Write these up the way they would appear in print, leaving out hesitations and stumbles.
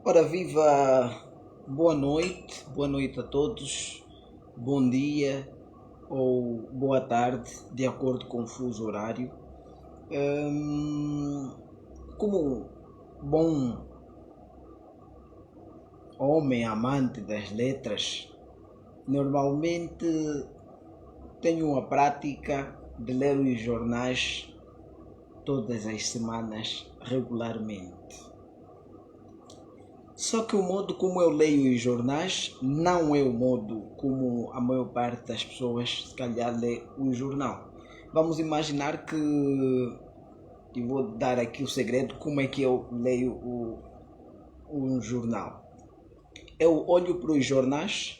Ora, viva! Boa noite a todos, bom dia ou boa tarde, de acordo com o fuso horário. Como um bom homem amante das letras, normalmente tenho a prática de ler os jornais todas as semanas regularmente. Só que o modo como eu leio os jornais não é o modo como a maior parte das pessoas se calhar lê o jornal. Vamos imaginar que, e vou dar aqui o segredo, como é que eu leio um jornal. Eu olho para os jornais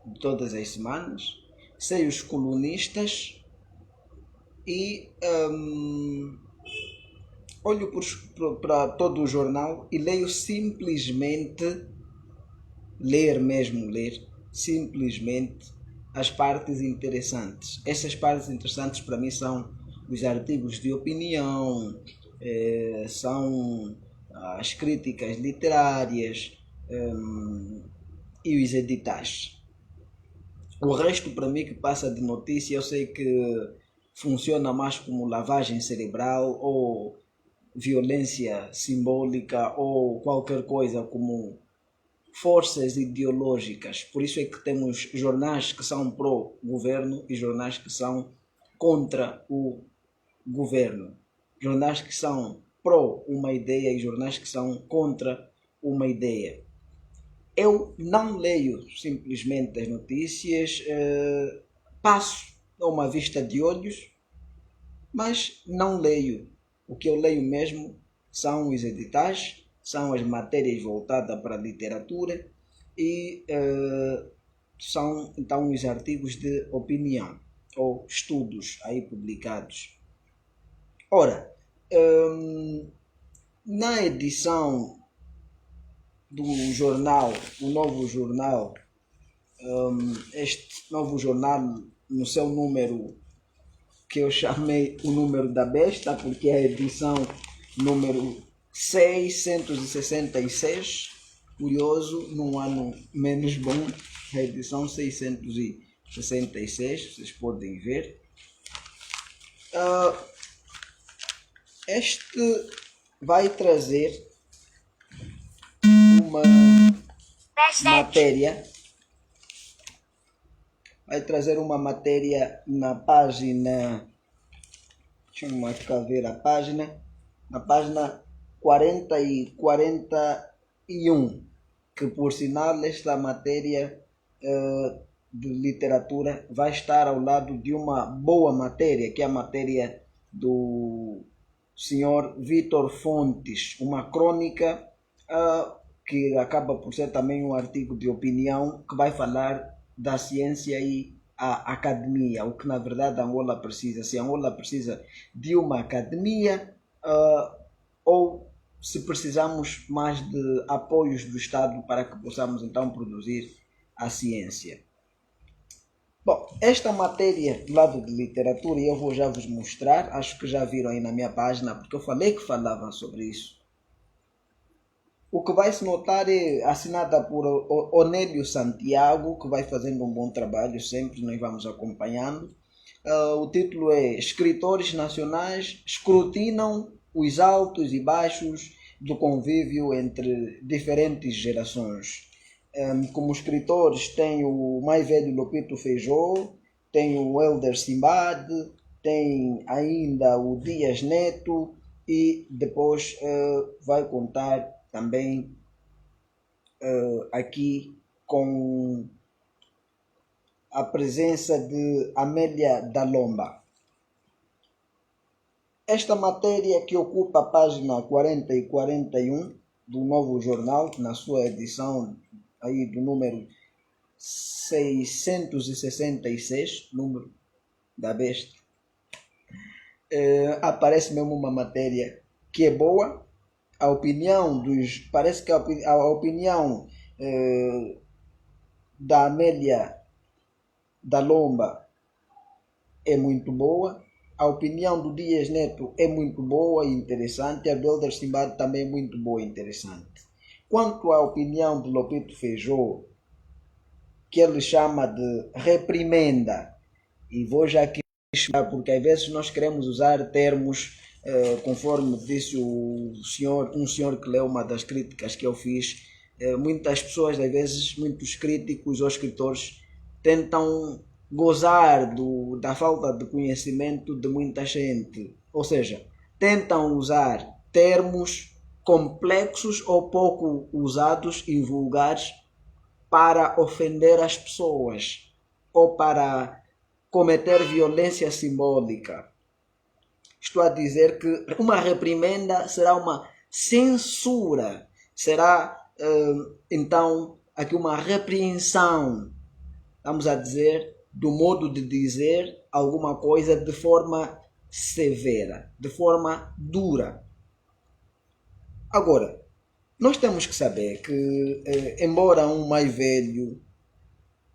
de todas as semanas, sei os colunistas e olho para todo o jornal e leio simplesmente, simplesmente as partes interessantes. Essas partes interessantes para mim são os artigos de opinião, são as críticas literárias e os editais. O resto para mim que passa de notícia eu sei que funciona mais como lavagem cerebral ou violência simbólica ou qualquer coisa como forças ideológicas. Por isso é que temos jornais que são pró-governo e jornais que são contra o governo. Jornais que são pró uma ideia e jornais que são contra uma ideia. Eu não leio simplesmente as notícias, passo a uma vista de olhos, mas não leio. O que eu leio mesmo são os editais, são as matérias voltadas para a literatura e são então os artigos de opinião ou estudos aí publicados. Ora, na edição do jornal, o novo jornal, este novo jornal no seu número que eu chamei o número da besta, porque é a edição número 666, curioso, num ano menos bom, a edição 666, vocês podem ver. Este vai trazer uma matéria na página, deixa eu marcar ver a página, na página 40 e 41, que por sinal esta matéria de literatura vai estar ao lado de uma boa matéria, que é a matéria do senhor Vitor Fontes, uma crônica que acaba por ser também um artigo de opinião que vai falar da ciência e a academia, o que na verdade Angola precisa. Se Angola precisa de uma academia ou se precisamos mais de apoios do Estado para que possamos então produzir a ciência. Bom, esta matéria do lado de literatura eu vou já vos mostrar, acho que já viram aí na minha página, porque eu falei que falava sobre isso. O que vai se notar é assinada por Onélio Santiago, que vai fazendo um bom trabalho sempre, nós vamos acompanhando. O título é Escritores Nacionais escrutinam os altos e baixos do convívio entre diferentes gerações. Como escritores tem o mais velho Lopito Feijó, tem o Helder Simbad, tem ainda o Dias Neto e depois vai contar também aqui com a presença de Amélia da Lomba. Esta matéria que ocupa a página 40 e 41 do novo jornal, na sua edição aí do número 666, número da besta, aparece mesmo uma matéria que é boa. A opinião parece que a opinião da Amélia da Lomba é muito boa, a opinião do Dias Neto é muito boa e interessante, a do Helder Simbad também é muito boa e interessante. quanto à opinião de Lopito Feijó, que ele chama de reprimenda, e vou já aqui explicar, porque às vezes nós queremos usar termos, conforme disse um senhor que leu uma das críticas que eu fiz, muitas pessoas, às vezes, muitos críticos ou escritores, tentam gozar da falta de conhecimento de muita gente. Ou seja, tentam usar termos complexos ou pouco usados e vulgares para ofender as pessoas ou para cometer violência simbólica. Estou a dizer que uma reprimenda será uma censura, será então aqui uma repreensão, vamos a dizer, do modo de dizer alguma coisa de forma severa, de forma dura. Agora, nós temos que saber que, embora um mais velho,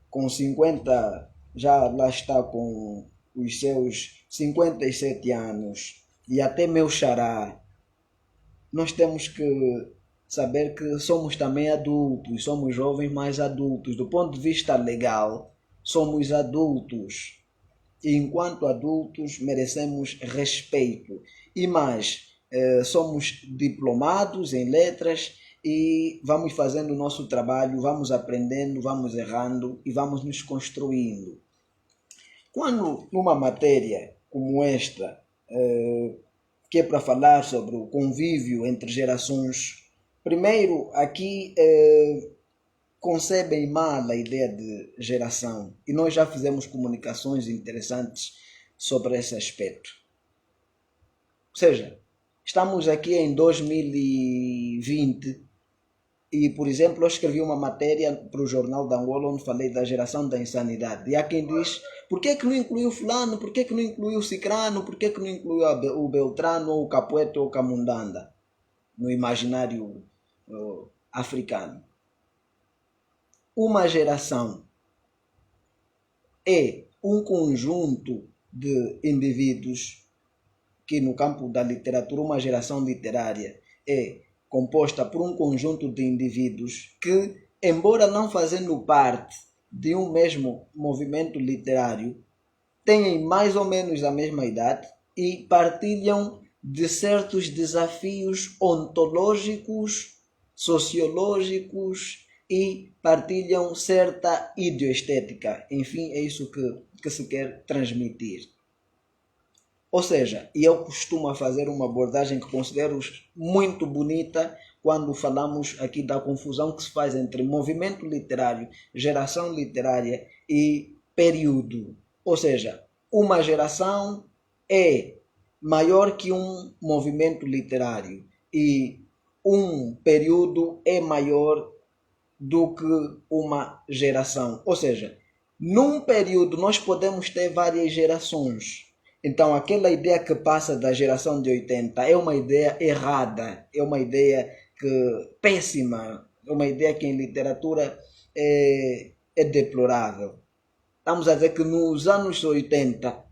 com 50, já lá está com os seus 57 anos, e até meu xará, nós temos que saber que somos também adultos, somos jovens mais adultos. Do ponto de vista legal, somos adultos. E enquanto adultos merecemos respeito. E mais, somos diplomados em letras e vamos fazendo o nosso trabalho, vamos aprendendo, vamos errando e vamos nos construindo. Quando numa matéria como esta, que é para falar sobre o convívio entre gerações, primeiro aqui concebem mal a ideia de geração e nós já fizemos comunicações interessantes sobre esse aspecto. Ou seja, estamos aqui em 2020 e, por exemplo, eu escrevi uma matéria para o Jornal da Angola onde falei da geração da insanidade. E há quem diz, por que não incluiu fulano, por que não incluiu o cicrano, por que não incluiu o beltrano, ou o capoeto, ou o camundanda no imaginário africano? Uma geração é um conjunto de indivíduos que no campo da literatura, uma geração literária é composta por um conjunto de indivíduos que, embora não fazendo parte de um mesmo movimento literário, têm mais ou menos a mesma idade e partilham de certos desafios ontológicos, sociológicos e partilham certa idioestética. Enfim, é isso que se quer transmitir. Ou seja, eu costumo fazer uma abordagem que considero muito bonita quando falamos aqui da confusão que se faz entre movimento literário, geração literária e período. Ou seja, uma geração é maior que um movimento literário e um período é maior do que uma geração. Ou seja, num período nós podemos ter várias gerações. Então, aquela ideia que passa da geração de 80 é uma ideia errada, é uma ideia péssima, é uma ideia que em literatura é deplorável. Estamos a dizer que nos anos 80,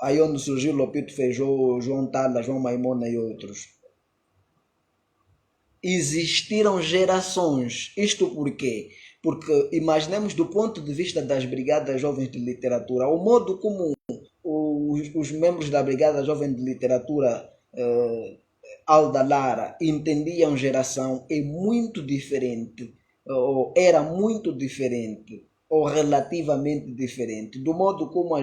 aí onde surgiu Lopito Feijó, João Tala, João Maimona e outros, existiram gerações. Isto por quê? Porque imaginemos do ponto de vista das Brigadas Jovens de Literatura, o modo como os membros da Brigada Jovem de Literatura Alda Lara entendiam geração é muito diferente, ou era muito diferente, ou relativamente diferente, do modo como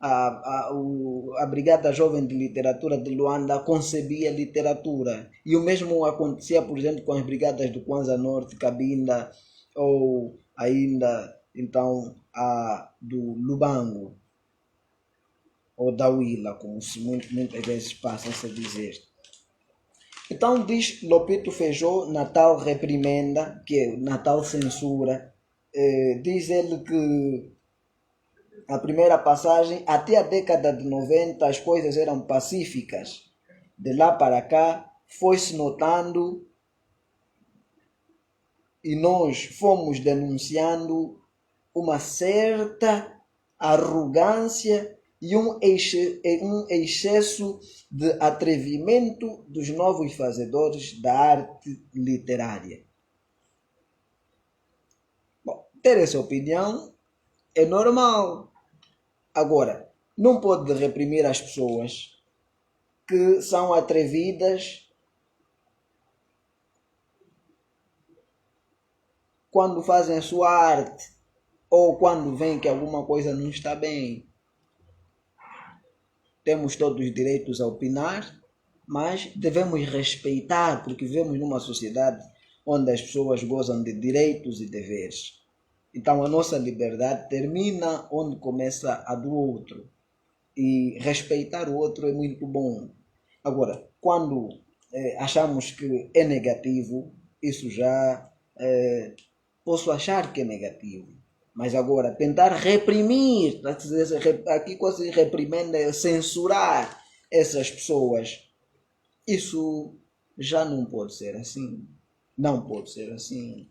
a Brigada Jovem de Literatura de Luanda concebia literatura. E o mesmo acontecia, por exemplo, com as brigadas do Kwanza Norte, Cabinda, ou ainda então a do Lubango, ou da Huila, como se muitas vezes passa-se a dizer. Então diz Lopito Feijó na tal reprimenda, que é na tal censura, diz ele que a primeira passagem, até a década de 90 as coisas eram pacíficas. De lá para cá foi-se notando e nós fomos denunciando uma certa arrogância e um excesso de atrevimento dos novos fazedores da arte literária. Bom, ter essa opinião é normal. Agora, não pode reprimir as pessoas que são atrevidas quando fazem a sua arte ou quando veem que alguma coisa não está bem. Temos todos os direitos a opinar, mas devemos respeitar, porque vivemos numa sociedade onde as pessoas gozam de direitos e deveres. Então a nossa liberdade termina onde começa a do outro. E respeitar o outro é muito bom. Agora, quando achamos que é negativo, isso já posso achar que é negativo. Mas agora, tentar reprimir, aqui quase reprimenda é censurar essas pessoas, isso já não pode ser assim. Não pode ser assim.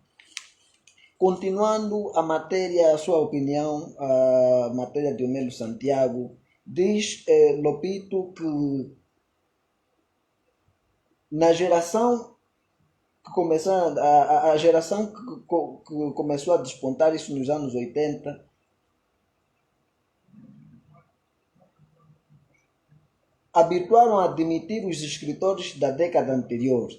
Continuando a matéria, a sua opinião, a matéria de Omelo Santiago, diz Lopito que na geração que começou, a geração que começou a despontar isso nos anos 80, habituaram a admitir os escritores da década anterior,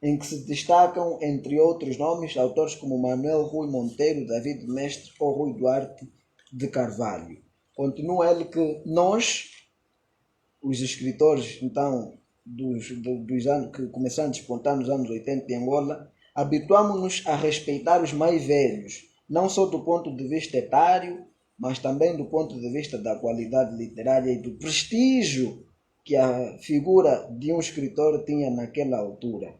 em que se destacam, entre outros nomes, autores como Manuel Rui Monteiro, David Mestre ou Rui Duarte de Carvalho. Continua ele que nós, os escritores, então, dos anos que começaram a despontar nos anos 80 em Angola, habituamos-nos a respeitar os mais velhos, não só do ponto de vista etário, mas também do ponto de vista da qualidade literária e do prestígio que a figura de um escritor tinha naquela altura.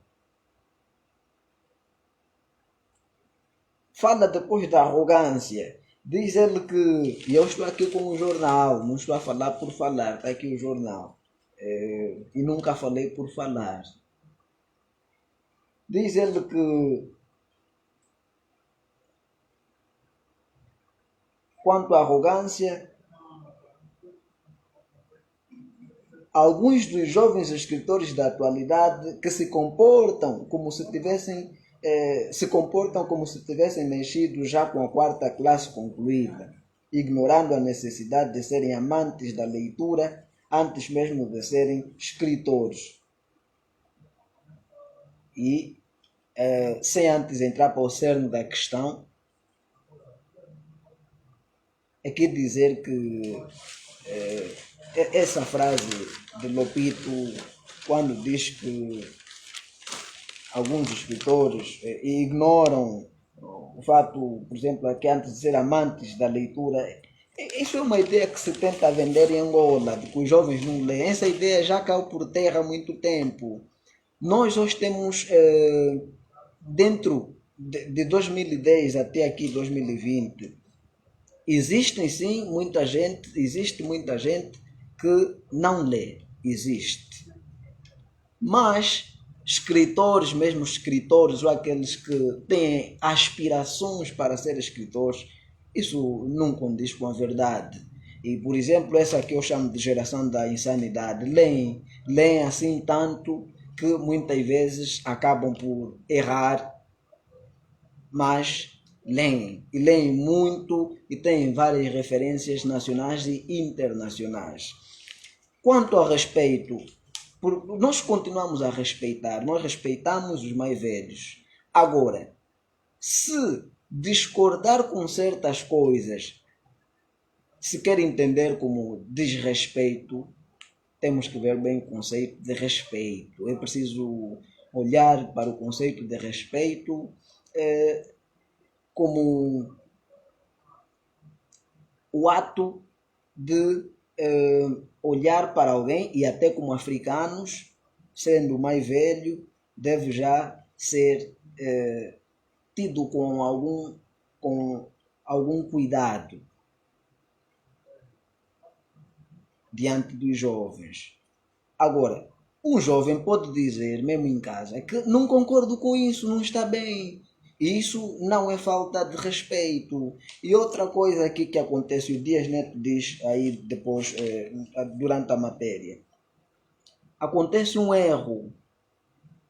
Fala depois da arrogância. Diz ele que, e eu estou aqui com um jornal, não estou a falar por falar, está aqui o jornal. E nunca falei por falar. Diz ele que, quanto à arrogância, alguns dos jovens escritores da atualidade que se comportam como se tivessem mexido já com a quarta classe concluída, ignorando a necessidade de serem amantes da leitura antes mesmo de serem escritores. E, sem antes entrar para o cerne da questão, é que dizer que essa frase de Lopito, quando diz que alguns escritores ignoram o fato, por exemplo, que antes de ser amantes da leitura, isso é uma ideia que se tenta vender em Angola, de que os jovens não leem. Essa ideia já caiu por terra há muito tempo. Nós hoje temos, dentro de 2010 até aqui 2020, existe muita gente que não lê, existe. Mas escritores, mesmo escritores, ou aqueles que têm aspirações para ser escritores, isso não condiz com a verdade. E, por exemplo, essa que eu chamo de geração da insanidade, leem assim tanto que muitas vezes acabam por errar, mas leem, e leem muito e têm várias referências nacionais e internacionais. Quanto ao respeito, nós continuamos a respeitar, nós respeitamos os mais velhos. Agora, se discordar com certas coisas se quer entender como desrespeito, temos que ver bem o conceito de respeito. É preciso olhar para o conceito de respeito como o ato de olhar para alguém, e até como africanos, sendo mais velho, deve já ser tido com algum cuidado diante dos jovens. Agora, um jovem pode dizer, mesmo em casa, que não concordo com isso, não está bem. E isso não é falta de respeito. E outra coisa aqui que acontece, o Dias Neto diz aí depois, durante a matéria. Acontece um erro.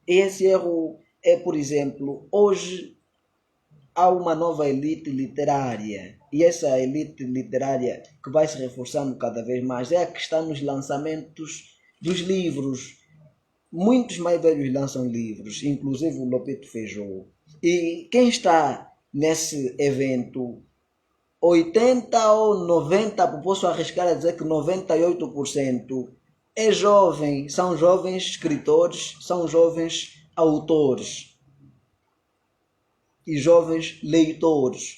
Esse erro é, por exemplo, hoje há uma nova elite literária. E essa elite literária que vai se reforçando cada vez mais é a que está nos lançamentos dos livros. Muitos mais velhos lançam livros, inclusive o Lopito Feijó. E quem está nesse evento, 80 ou 90, posso arriscar a dizer que 98% é jovem, são jovens escritores, são jovens autores e jovens leitores.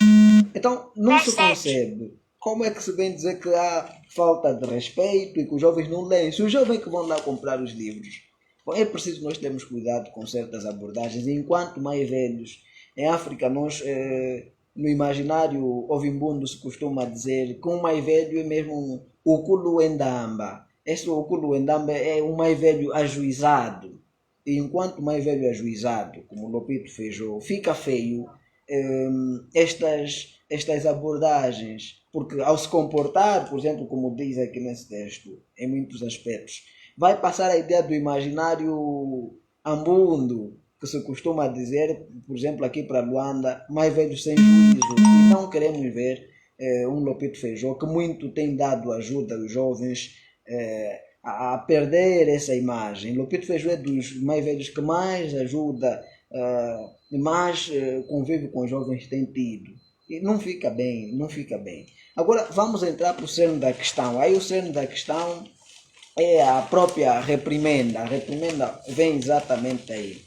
Então não se concebe. Como é que se vem dizer que há falta de respeito e que os jovens não leem? Se os jovens que vão lá comprar os livros. Bom, é preciso nós termos cuidado com certas abordagens. Enquanto mais velhos, em África, nós, no imaginário ovimbundo, se costuma dizer que um mais velho é mesmo o Kuluendamba. Esse Kuluendamba é um mais velho ajuizado. E enquanto mais velho ajuizado, como o Lopito Feijó, fica feio estas abordagens, porque ao se comportar, por exemplo, como diz aqui nesse texto, em muitos aspectos, vai passar a ideia do imaginário ambundo, que se costuma dizer, por exemplo, aqui para Luanda, mais velhos sem juízo, e não queremos ver um Lopito Feijó que muito tem dado ajuda aos jovens a perder essa imagem. Lopito Feijó é dos mais velhos que mais ajuda, mais convívio com os jovens tem tido. E não fica bem, não fica bem. Agora vamos entrar para o cerne da questão. Aí o cerne da questão é a própria reprimenda. A reprimenda vem exatamente aí.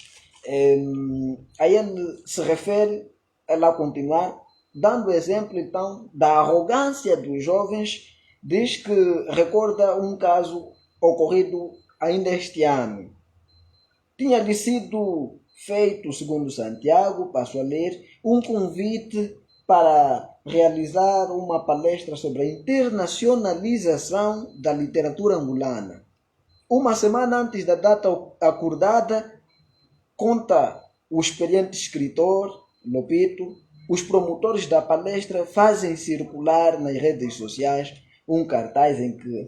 Aí ele se refere, ela continuar, dando exemplo então da arrogância dos jovens, diz que recorda um caso ocorrido ainda este ano. Tinha-lhe sido feito, segundo Santiago, passo a ler, um convite para realizar uma palestra sobre a internacionalização da literatura angolana. Uma semana antes da data acordada, conta o experiente escritor, Lopito, os promotores da palestra fazem circular nas redes sociais um cartaz em que,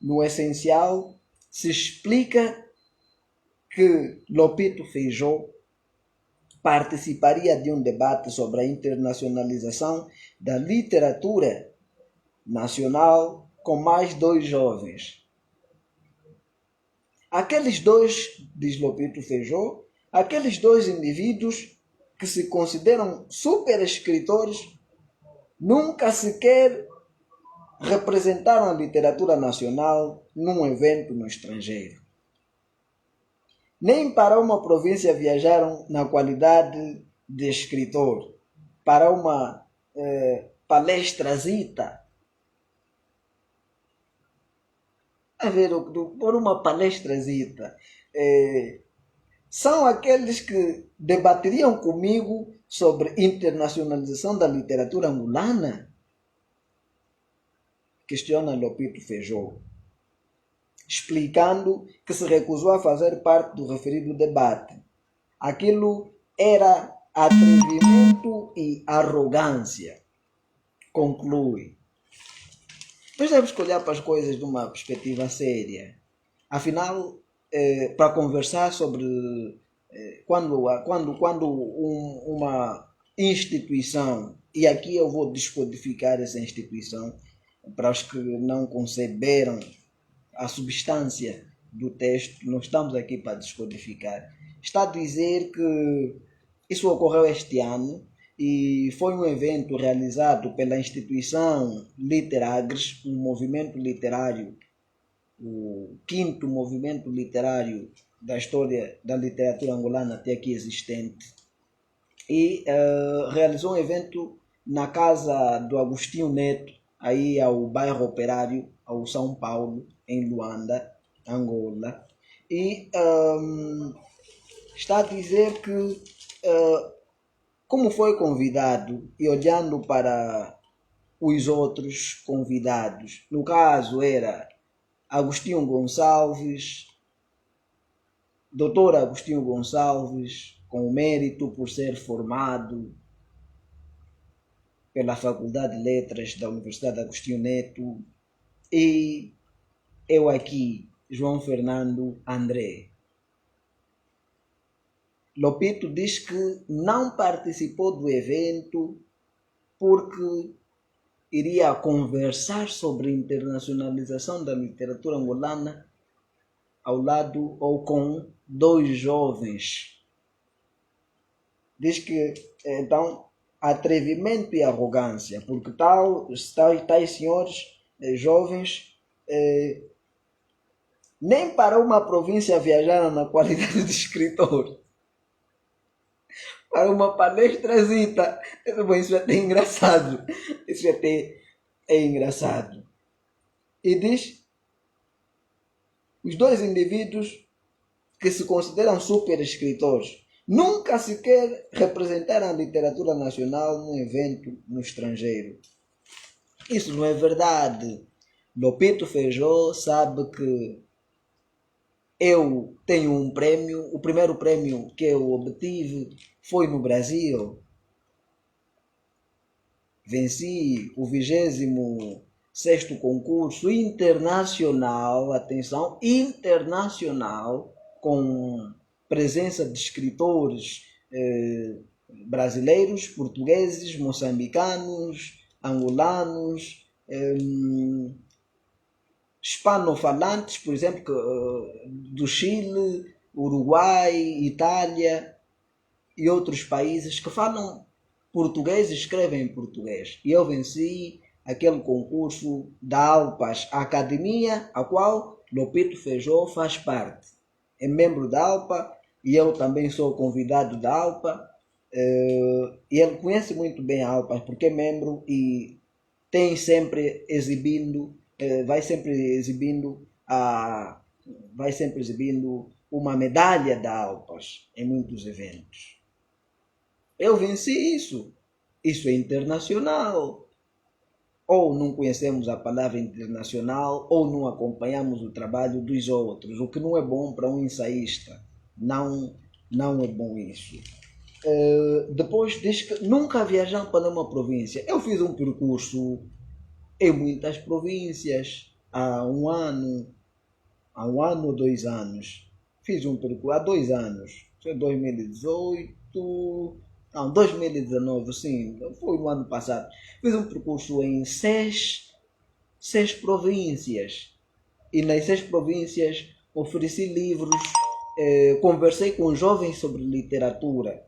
no essencial, se explica que Lopito Feijó participaria de um debate sobre a internacionalização da literatura nacional com mais 2 jovens. Aqueles 2, diz Lopito Feijó, aqueles 2 indivíduos que se consideram super escritores nunca sequer representaram a literatura nacional num evento no estrangeiro. Nem para uma província viajaram na qualidade de escritor, para uma palestrazita. A ver, por uma palestrazita. São aqueles que debateriam comigo sobre internacionalização da literatura angolana? Questiona Lopito Feijó, explicando que se recusou a fazer parte do referido debate. Aquilo era atrevimento e arrogância. Conclui. Nós temos que olhar para as coisas de uma perspectiva séria. Afinal, para conversar sobre quando uma instituição, e aqui eu vou descodificar essa instituição para os que não conceberam a substância do texto, não estamos aqui para descodificar. Está a dizer que isso ocorreu este ano e foi um evento realizado pela instituição Literagres, um movimento literário, o 5º movimento literário da história da literatura angolana até aqui existente, e realizou um evento na casa do Agostinho Neto, aí ao bairro Operário, ao São Paulo, em Luanda, Angola, e está a dizer que como foi convidado e olhando para os outros convidados, no caso era Agostinho Gonçalves, Dr. Agostinho Gonçalves, com o mérito por ser formado pela Faculdade de Letras da Universidade Agostinho Neto, e eu aqui, João Fernando André. Lopito diz que não participou do evento porque iria conversar sobre a internacionalização da literatura angolana ao lado ou com dois jovens. Diz que, então, atrevimento e arrogância, porque tais senhores jovens nem para uma província viajaram na qualidade de escritor. Para uma palestrazita. Isso é até engraçado. Isso até é engraçado. E diz, os dois indivíduos que se consideram super escritores nunca sequer representaram a literatura nacional num evento no estrangeiro. Isso não é verdade. Lopito Feijó sabe que eu tenho um prêmio, o primeiro prêmio que eu obtive foi no Brasil. Venci o 26º concurso internacional, atenção, internacional, com presença de escritores brasileiros, portugueses, moçambicanos, angolanos, hispanofalantes, por exemplo, do Chile, Uruguai, Itália e outros países que falam português e escrevem em português. E eu venci aquele concurso da Alpas, a academia a qual Lopito Feijó faz parte. É membro da ALPA e eu também sou convidado da ALPA. E ele conhece muito bem a ALPA porque é membro e tem sempre exibindo, vai sempre exibindo uma medalha da ALPAS em muitos eventos. Eu venci isso. Isso é internacional. Ou não conhecemos a palavra internacional, ou não acompanhamos o trabalho dos outros, o que não é bom para um ensaísta. Não é bom isso. Depois diz que nunca viajamos para uma província. Eu fiz um percurso em muitas províncias há um ano ou 2 anos. Fiz um percurso há 2 anos. Foi 2018. Não, 2019, sim, foi no ano passado. Fiz um percurso em 6 províncias. E nas 6 províncias ofereci livros, conversei com jovens sobre literatura.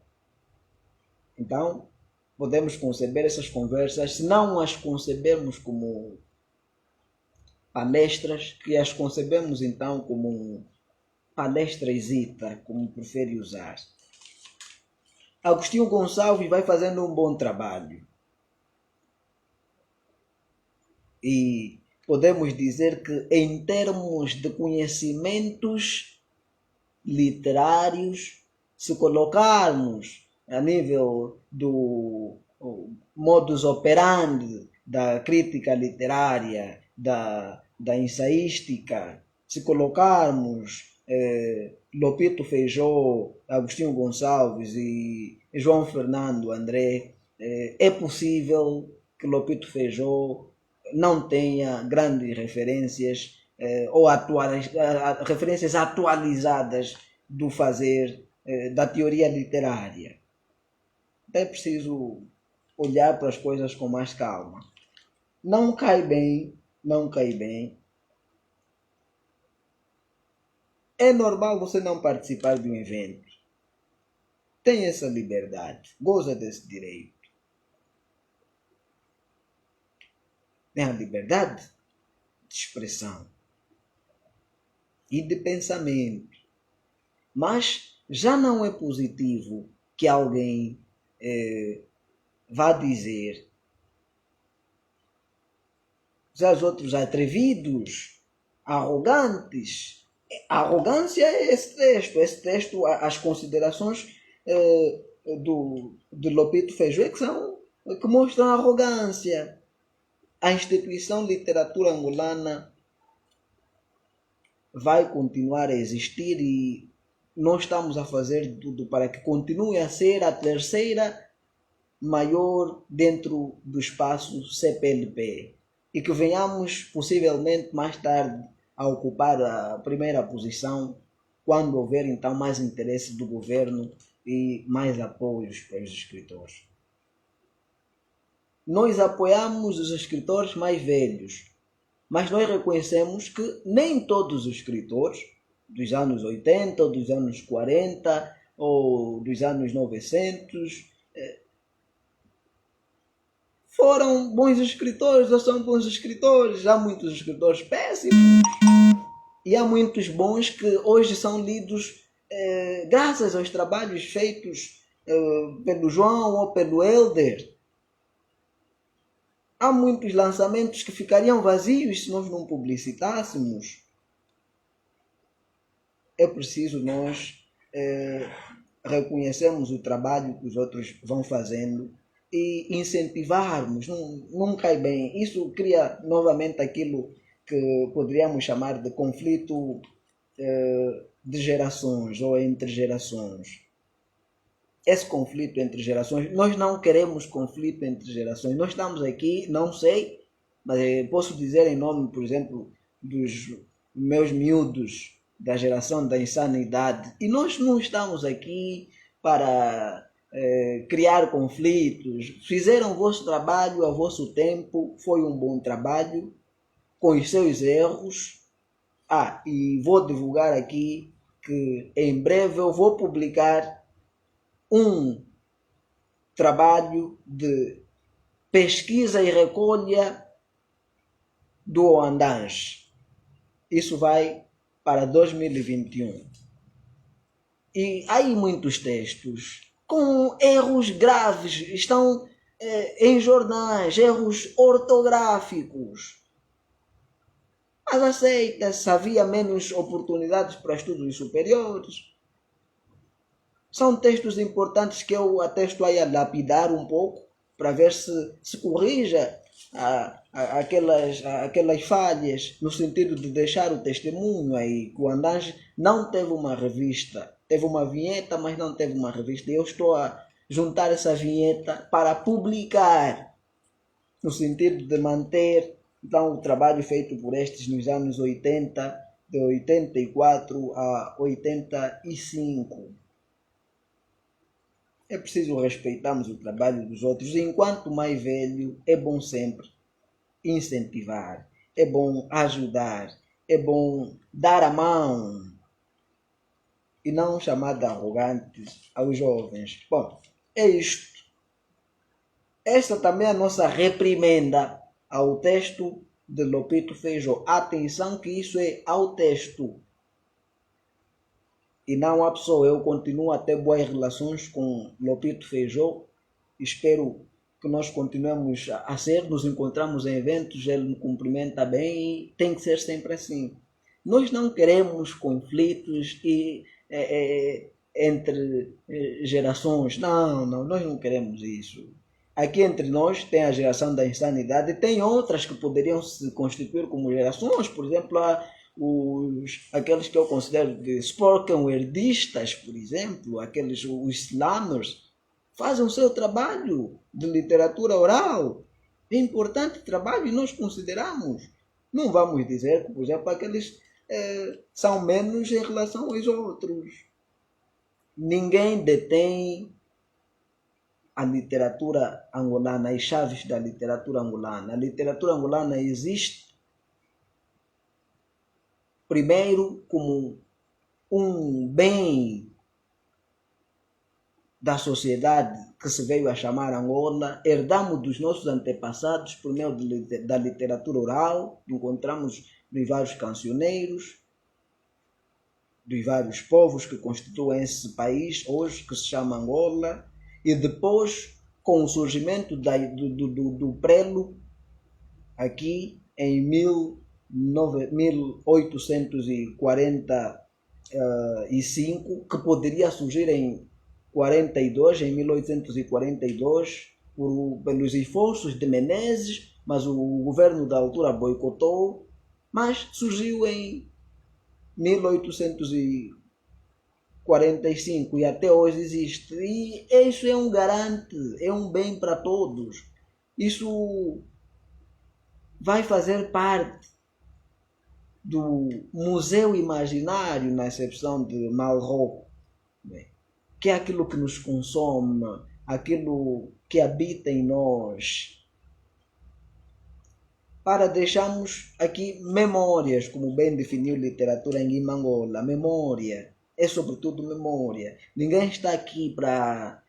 Então, podemos conceber essas conversas, se não as concebermos como palestras, que as concebemos então como palestrasita, como prefere usar. Agostinho Gonçalves vai fazendo um bom trabalho. E podemos dizer que em termos de conhecimentos literários, se colocarmos a nível do modus operandi da crítica literária, da ensaística, se colocarmos Lopito Feijó, Agostinho Gonçalves e João Fernando André, é possível que Lopito Feijó não tenha grandes referências ou referências atualizadas do fazer da teoria literária. Então é preciso olhar para as coisas com mais calma. Não cai bem. É normal você não participar de um evento. Tem essa liberdade. Goza desse direito. Tem a liberdade de expressão e de pensamento. Mas já não é positivo que alguém vá dizer os outros atrevidos, arrogantes. A arrogância é esse texto, as considerações de Lopito Feijó que mostram arrogância. A instituição literatura angolana vai continuar a existir e nós estamos a fazer tudo para que continue a ser a terceira maior dentro do espaço CPLP e que venhamos possivelmente mais tarde a ocupar a primeira posição quando houver então mais interesse do governo e mais apoios para os escritores. Nós apoiamos os escritores mais velhos, mas nós reconhecemos que nem todos os escritores dos anos 80 ou dos anos 40 ou dos anos 900 foram bons escritores ou são bons escritores. Há muitos escritores péssimos e há muitos bons que hoje são lidos graças aos trabalhos feitos pelo João ou pelo Helder. Há muitos lançamentos que ficariam vazios se nós não publicitássemos. É preciso nós reconhecermos o trabalho que os outros vão fazendo e incentivarmos. Não cai bem. Isso cria novamente aquilo que poderíamos chamar de conflito de gerações ou entre gerações. Esse conflito entre gerações, nós não queremos conflito entre gerações. Nós estamos aqui, não sei, mas posso dizer em nome, por exemplo, dos meus miúdos da geração da insanidade, e nós não estamos aqui para criar conflitos. Fizeram o vosso trabalho a vosso tempo, foi um bom trabalho, com os seus erros. E vou divulgar aqui que em breve eu vou publicar um trabalho de pesquisa e recolha do Oandange. Isso vai para 2021. E há aí muitos textos com erros graves, estão em jornais, erros ortográficos. Mas aceita-se, havia menos oportunidades para estudos superiores. São textos importantes que eu até estou aí a lapidar um pouco para ver se corrija aquelas falhas, no sentido de deixar o testemunho aí que o Oandange não teve uma revista, teve uma vinheta, mas não teve uma revista. E eu estou a juntar essa vinheta para publicar, no sentido de manter então o trabalho feito por estes nos anos 80, de 84 a 85. É preciso respeitarmos o trabalho dos outros. Enquanto mais velho, é bom sempre incentivar, é bom ajudar, é bom dar a mão e não chamar de arrogantes aos jovens. Bom, é isto. Esta também é a nossa reprimenda ao texto de Lopito Feijó. Atenção que isso é ao texto e não à pessoa. Eu continuo a ter boas relações com Lopito Feijó. Espero que nós continuemos a ser, nos encontramos em eventos, ele me cumprimenta bem e tem que ser sempre assim. Nós não queremos conflitos entre gerações. Não, nós não queremos isso. Aqui entre nós tem a geração da insanidade e tem outras que poderiam se constituir como gerações, por exemplo, aqueles que eu considero de spoken wordistas, por exemplo, os slammers, fazem o seu trabalho de literatura oral. É importante trabalho e nós consideramos. Não vamos dizer que, por exemplo, aqueles são menos em relação aos outros. Ninguém detém a literatura angolana, as chaves da literatura angolana. A literatura angolana existe primeiro como um bem da sociedade que se veio a chamar Angola. Herdamos dos nossos antepassados por meio da literatura oral. Encontramos dos vários cancioneiros, dos vários povos que constituem esse país hoje, que se chama Angola. E depois, com o surgimento do prelo, aqui em 1845, que poderia surgir em 1842, pelos esforços de Menezes, mas o governo da altura boicotou, mas surgiu em 1845 45 e até hoje existe. E isso é um garante, é um bem para todos. Isso vai fazer parte do museu imaginário, na exceção de Malraux, que é aquilo que nos consome, aquilo que habita em nós, para deixarmos aqui memórias, como bem definiu literatura em Guimangola. Memória é sobretudo memória. Ninguém está aqui para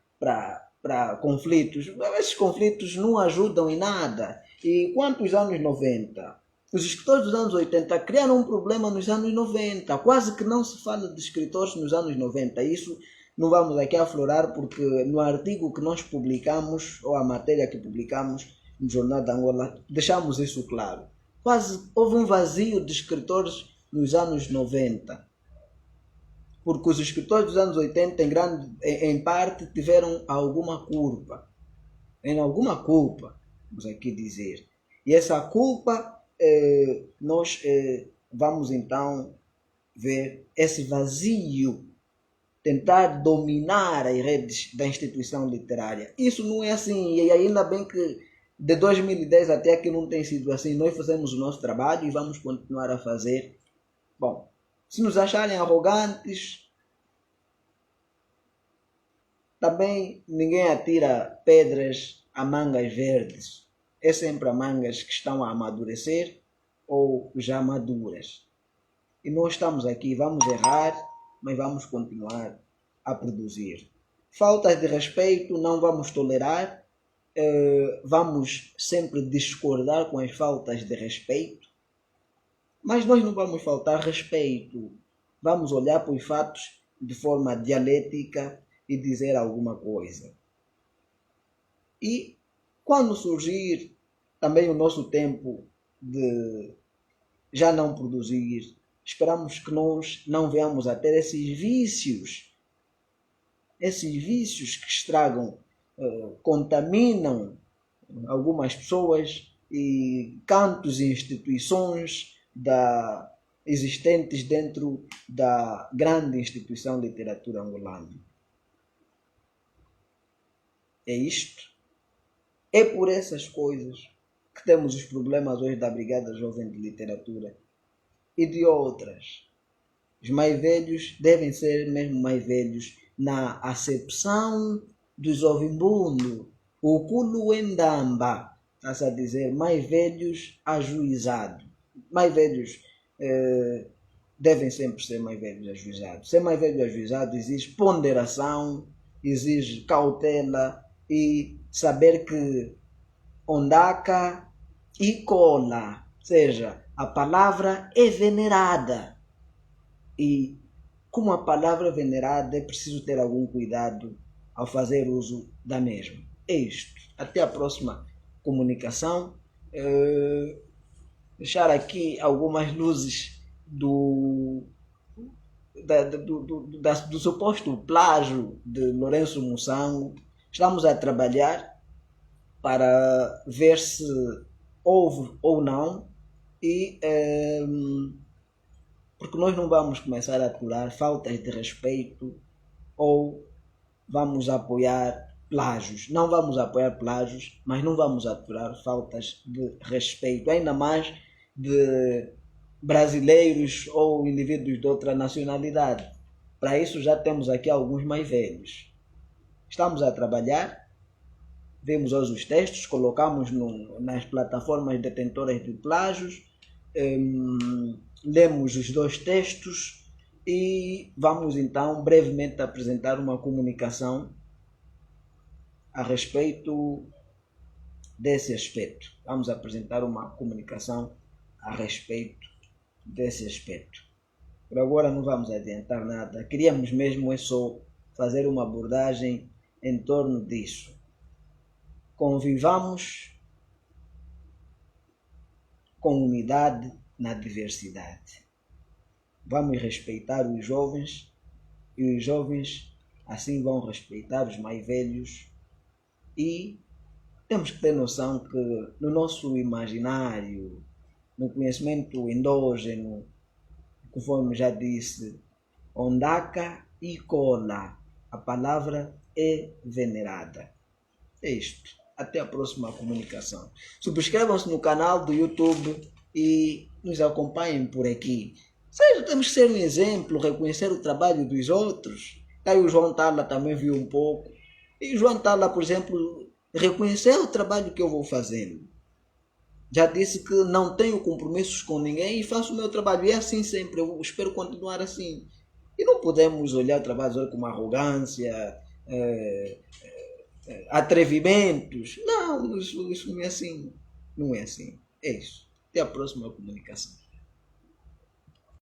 conflitos. Esses conflitos não ajudam em nada. E quanto aos anos 90, os escritores dos anos 80 criaram um problema nos anos 90. Quase que não se fala de escritores nos anos 90. Isso não vamos aqui aflorar, porque no artigo que nós publicamos, ou a matéria que publicamos no Jornal de Angola, deixamos isso claro. Quase houve um vazio de escritores nos anos 90. Porque os escritores dos anos 80, em parte, tiveram alguma culpa. Vamos aqui dizer. E essa culpa, nós vamos então ver esse vazio, tentar dominar as redes da instituição literária. Isso não é assim, e ainda bem que de 2010 até aqui não tem sido assim. Nós fazemos o nosso trabalho e vamos continuar a fazer. Bom, se nos acharem arrogantes, também ninguém atira pedras a mangas verdes. É sempre a mangas que estão a amadurecer ou já maduras. E nós estamos aqui, vamos errar, mas vamos continuar a produzir. Faltas de respeito não vamos tolerar. Vamos sempre discordar com as faltas de respeito, mas nós não vamos faltar respeito. Vamos olhar para os fatos de forma dialética e dizer alguma coisa. E quando surgir também o nosso tempo de já não produzir, esperamos que nós não venhamos a ter esses vícios que estragam, contaminam algumas pessoas e cantos e instituições existentes dentro da grande instituição de literatura angolana. É isto. É por essas coisas que temos os problemas hoje da Brigada Jovem de Literatura e de outras. Os mais velhos devem ser mesmo mais velhos na acepção dos ovimbundo. O Kuluendamba, está a dizer, mais velhos ajuizados. Mais velhos devem sempre ser mais velhos ajuizados. Ser mais velho ajuizado exige ponderação, exige cautela e saber que ondaka e cola, ou seja, a palavra é venerada. E como a palavra é venerada, é preciso ter algum cuidado ao fazer uso da mesma. É isto. Até a próxima comunicação. Deixar aqui algumas luzes do suposto plágio de Lourenço Mussango. Estamos a trabalhar para ver se houve ou não, e porque nós não vamos começar a aturar faltas de respeito ou vamos apoiar plágios. Não vamos apoiar plágios, mas não vamos aturar faltas de respeito, ainda mais de brasileiros ou indivíduos de outra nacionalidade. Para isso já temos aqui alguns mais velhos. Estamos a trabalhar, vemos hoje os textos, colocamos nas plataformas detentoras de plágios, lemos os 2 textos e vamos então brevemente apresentar uma comunicação a respeito desse aspecto. Vamos apresentar uma comunicação a respeito desse aspecto. Por agora não vamos adiantar nada. Queríamos mesmo só fazer uma abordagem em torno disso. Convivamos com unidade na diversidade. Vamos respeitar os jovens e os jovens assim vão respeitar os mais velhos, e temos que ter noção que no nosso imaginário, no conhecimento endógeno, conforme já disse, ondaka e cola. A palavra é venerada. É isto. Até a próxima comunicação. Subscrevam-se no canal do YouTube e nos acompanhem por aqui. Temos que ser um exemplo, reconhecer o trabalho dos outros. Aí o João Tala também viu um pouco. E o João Tala, por exemplo, reconhecer o trabalho que eu vou fazendo. Já disse que não tenho compromissos com ninguém e faço o meu trabalho. E é assim sempre. Eu espero continuar assim. E não podemos olhar o trabalho com arrogância, atrevimentos. Não, isso não é assim. Não é assim. É isso. Até a próxima comunicação.